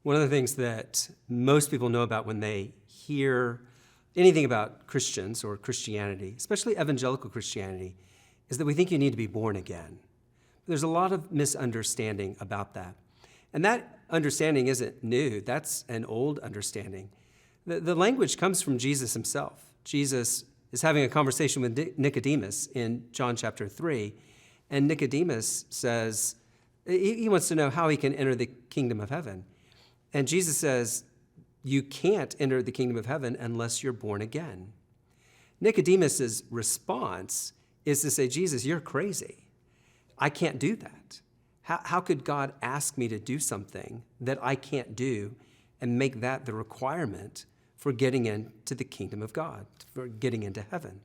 One of the things that most people know about when they hear anything about Christians or Christianity, especially evangelical Christianity, is that we think you need to be born again. There's a lot of misunderstanding about that. And that understanding isn't new. That's an old understanding. The language comes from Jesus himself. Jesus is having a conversation with Nicodemus in John chapter 3, and Nicodemus says, he wants to know how he can enter the kingdom of heaven. And Jesus says, you can't enter the kingdom of heaven unless you're born again. Nicodemus's response is to say, Jesus, you're crazy. I can't do that. How could God ask me to do something that I can't do and make that the requirement for getting into the kingdom of God, for getting into heaven?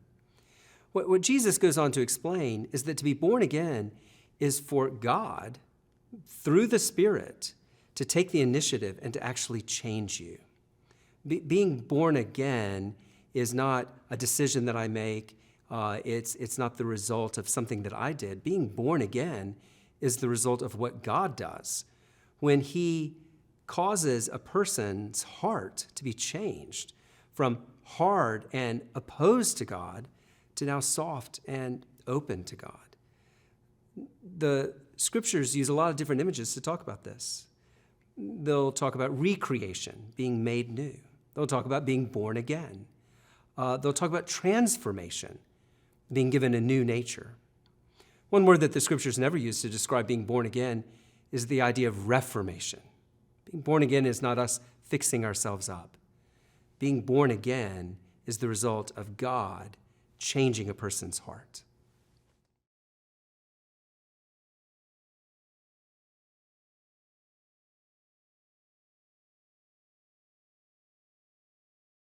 What Jesus goes on to explain is that to be born again is for God, through the Spirit, to take the initiative and to actually change you. Being born again is not a decision that I make. It's not the result of something that I did. Being born again is the result of what God does when he causes a person's heart to be changed from hard and opposed to God to now soft and open to God. The scriptures use a lot of different images to talk about this. They'll talk about recreation, being made new. They'll talk about being born again. They'll talk about transformation, being given a new nature. One word that the scriptures never use to describe being born again is the idea of reformation. Being born again is not us fixing ourselves up. Being born again is the result of God changing a person's heart.